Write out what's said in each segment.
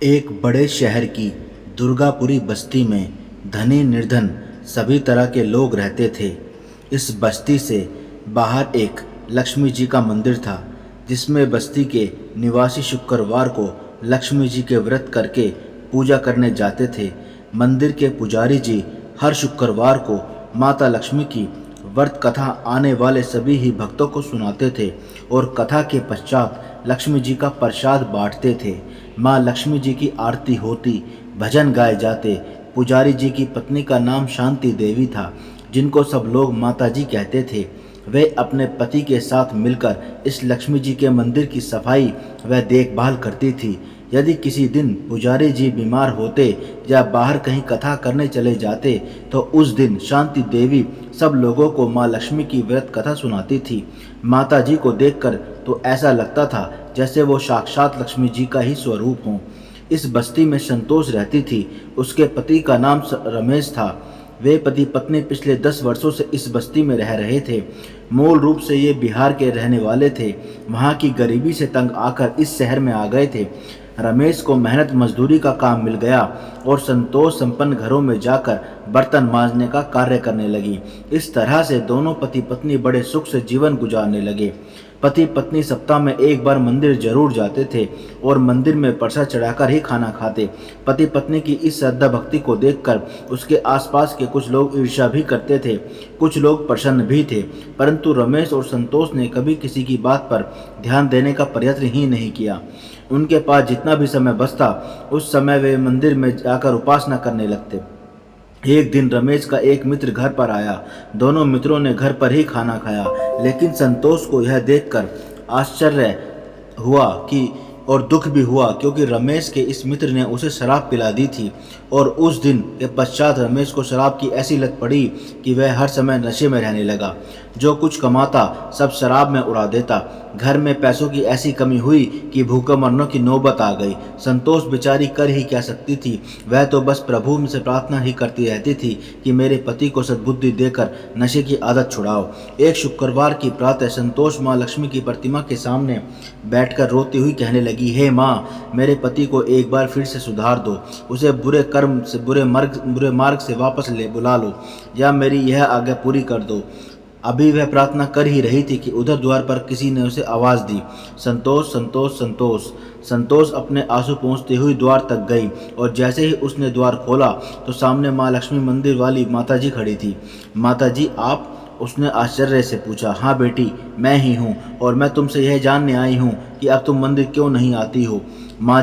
एक बड़े शहर की दुर्गापुरी बस्ती में धनी निर्धन सभी तरह के लोग रहते थे। इस बस्ती से बाहर एक लक्ष्मी जी का मंदिर था, जिसमें बस्ती के निवासी शुक्रवार को लक्ष्मी जी के व्रत करके पूजा करने जाते थे। मंदिर के पुजारी जी हर शुक्रवार को माता लक्ष्मी की व्रत कथा आने वाले सभी ही भक्तों को सुनाते थे और कथा के पश्चात लक्ष्मी जी का प्रसाद बांटते थे। माँ लक्ष्मी जी की आरती होती, भजन गाए जाते। पुजारी जी की पत्नी का नाम शांति देवी था, जिनको सब लोग माता जी कहते थे। वे अपने पति के साथ मिलकर इस लक्ष्मी जी के मंदिर की सफाई व देखभाल करती थी। यदि किसी दिन पुजारी जी बीमार होते या बाहर कहीं कथा करने चले जाते, तो उस दिन शांति देवी सब लोगों को माँ लक्ष्मी की व्रत कथा सुनाती थी। माता जी को देखकर तो ऐसा लगता था जैसे वो साक्षात लक्ष्मी जी का ही स्वरूप हों। इस बस्ती में संतोष रहती थी। उसके पति का नाम रमेश था। वे पति पत्नी पिछले 10 वर्षों से इस बस्ती में रह रहे थे। मूल रूप से ये बिहार के रहने वाले थे। वहाँ की गरीबी से तंग आकर इस शहर में आ गए थे। रमेश को मेहनत मजदूरी का काम मिल गया और संतोष संपन्न घरों में जाकर बर्तन मांजने का कार्य करने लगी। इस तरह से दोनों पति पत्नी बड़े सुख से जीवन गुजारने लगे। पति पत्नी सप्ताह में एक बार मंदिर जरूर जाते थे और मंदिर में प्रसाद चढ़ाकर ही खाना खाते। पति पत्नी की इस श्रद्धा भक्ति को देखकर उसके आसपास के कुछ लोग ईर्ष्या भी करते थे, कुछ लोग प्रसन्न भी थे, परंतु रमेश और संतोष ने कभी किसी की बात पर ध्यान देने का प्रयत्न ही नहीं किया। उनके पास जितना भी समय बचता, उस समय वे मंदिर में जाकर उपासना करने लगते। एक दिन रमेश का एक मित्र घर पर आया। दोनों मित्रों ने घर पर ही खाना खाया, लेकिन संतोष को यह देखकर आश्चर्य हुआ कि और दुख भी हुआ, क्योंकि रमेश के इस मित्र ने उसे शराब पिला दी थी और उस दिन के पश्चात रमेश को शराब की ऐसी लत पड़ी कि वह हर समय नशे में रहने लगा। जो कुछ कमाता सब शराब में उड़ा देता। घर में पैसों की ऐसी कमी हुई कि भूखे मरने की नौबत आ गई। संतोष बेचारी कर ही क्या सकती थी। वह तो बस प्रभु से प्रार्थना ही करती रहती थी कि मेरे पति को सद्बुद्धि देकर नशे की आदत छुड़ाओ। एक शुक्रवार की प्रातः संतोष माँ लक्ष्मी की प्रतिमा के सामने बैठकर रोती हुई कहने लगी, हे माँ, मेरे पति को एक बार फिर से सुधार दो। उसे बुरे कर्म से बुरे मार्ग से वापस ले बुला लो, या मेरी यह आज्ञा पूरी कर दो। अभी वह प्रार्थना कर ही रही थी कि उधर द्वार पर किसी ने उसे आवाज़ दी, संतोष संतोष संतोष। संतोष अपने आंसू पहुँचती हुई द्वार तक गई और जैसे ही उसने द्वार खोला तो सामने माँ लक्ष्मी मंदिर वाली माताजी खड़ी थी। माताजी आप? उसने आश्चर्य से पूछा। हाँ बेटी, मैं ही हूँ और मैं तुमसे यह जानने आई हूँ कि अब तुम मंदिर क्यों नहीं आती हो। माँ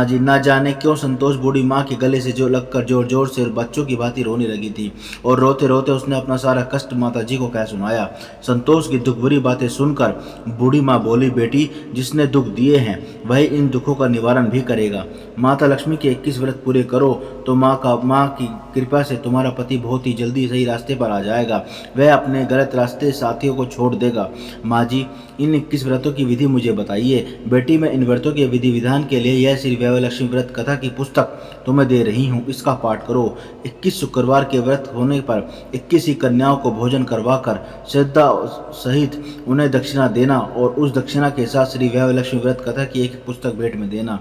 जी, ना जाने क्यों संतोष बूढ़ी माँ के गले से जो लगकर जोर जोर से बच्चों की भांति रोने लगी थी और रोते रोते उसने अपना सारा कष्ट माता जी को कह सुनाया। संतोष की दुख भरी बातें सुनकर बूढ़ी माँ बोली, बेटी, जिसने दुख दिए हैं वही इन दुखों का निवारण भी करेगा। माता लक्ष्मी के 21 व्रत पूरे करो तो माँ की कृपा से तुम्हारा पति बहुत ही जल्दी सही रास्ते पर आ जाएगा। वह अपने गलत रास्ते साथियों को छोड़ देगा। माँ जी, इन 21 व्रतों की विधि मुझे बताइए। बेटी, मैं इन व्रतों के विधि विधान के लिए यह श्री वैभव व्रत कथा की पुस्तक तुम्हें दे रही हूँ, इसका पाठ करो। 21 शुक्रवार के व्रत होने पर 21 ही कन्याओं को भोजन करवाकर श्रद्धा सहित उन्हें दक्षिणा देना और उस दक्षिणा के साथ श्री वैभव व्रत कथा की एक पुस्तक भेंट में देना।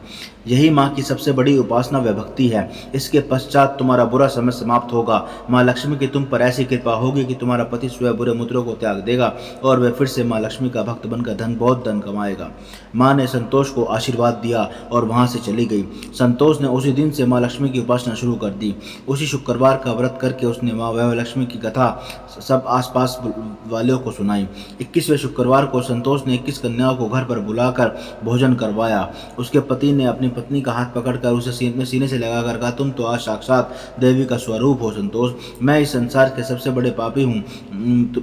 यही माँ की सबसे बड़ी उपासना व भक्ति है। इसके पश्चात तुम्हारा बुरा समय समाप्त होगा। माँ लक्ष्मी की तुम पर ऐसी कृपा होगी कि तुम्हारा पति स्वयं बुरे मित्रों को त्याग देगा और वह फिर से माँ लक्ष्मी का भक्त बनकर बहुत धन कमाएगा। माँ ने संतोष को आशीर्वाद दिया और वहाँ से चली गई। संतोष ने उसी दिन से माँ लक्ष्मी की उपासना शुरू कर दी। उसी शुक्रवार का व्रत करके उसने माँ वैभव लक्ष्मी की कथा सब आसपास वालों को सुनाई। 21वें शुक्रवार को संतोष ने 21 कन्याओं को घर पर बुलाकर भोजन करवाया। उसके पति ने अपनी पत्नी का हाथ पकड़कर उसे सीने से लगाकर कहा, तुम तो आज साक्षात देवी का स्वरूप हो संतोष। मैं इस संसार के सबसे बड़े पापी हूँ,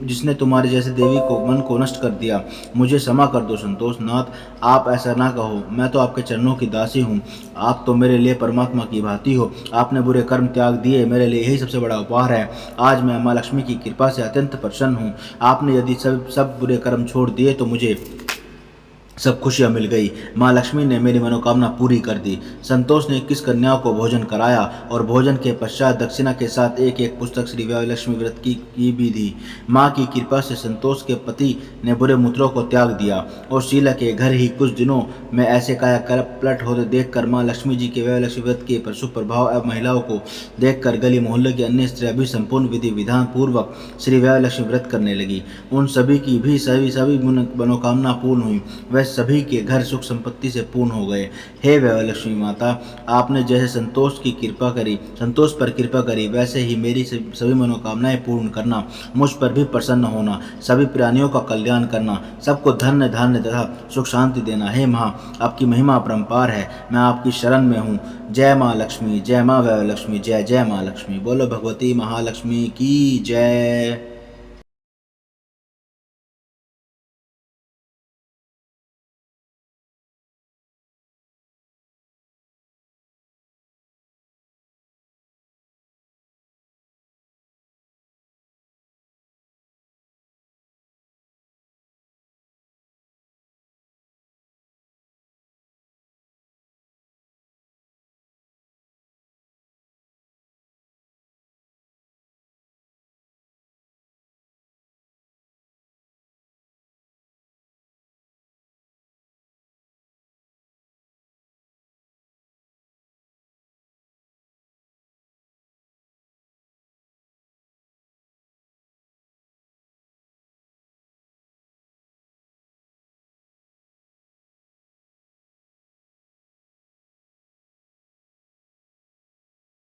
जिसने तुम्हारे जैसे देवी को मन को नष्ट कर दिया। मुझे क्षमा कर दो संतोष। नाथ, आप ऐसा ना कहो, मैं तो आपके चरणों की दासी हूँ। आप तो मेरे लिए परमात्मा की भांति हो। आपने बुरे कर्म त्याग दिए, मेरे लिए यही सबसे बड़ा उपहार है। आज मैं माँ लक्ष्मी की कृपा से अत्यंत प्रसन्न हूँ। आपने यदि सब बुरे कर्म छोड़ दिए तो मुझे सब खुशियां मिल गई। माँ लक्ष्मी ने मेरी मनोकामना पूरी कर दी। संतोष ने 21 कन्याओं को भोजन कराया और भोजन के पश्चात दक्षिणा के साथ एक एक पुस्तक श्री लक्ष्मी व्रत की भी दी। माँ की कृपा से संतोष के पति ने बुरे मूत्रों को त्याग दिया और शीला के घर ही कुछ दिनों में ऐसे कायाकल्प पलट होते देखकर माँ लक्ष्मी जी के लक्ष्मी व्रत के शुभ प्रभाव एवं महिलाओं को देखकर गली मोहल्ले की अन्य स्त्रियां भी संपूर्ण विधि विधान पूर्वक श्री लक्ष्मी व्रत करने लगी। उन सभी की भी सभी मनोकामना पूर्ण हुई। वह सभी के घर सुख संपत्ति से पूर्ण हो गए। हे लक्ष्मी माता, आपने जैसे संतोष पर कृपा करी, वैसे ही मेरी सभी मनोकामनाएं पूर्ण करना, मुझ पर भी प्रसन्न होना, सभी प्राणियों का कल्याण करना, सबको धन्य धान्य तथा सुख शांति देना। हे माँ, आपकी महिमा अपरंपार है, मैं आपकी शरण में हूँ। जय माँ लक्ष्मी, जय माँ लक्ष्मी, जय जय माँ लक्ष्मी। बोलो भगवती महालक्ष्मी की जय।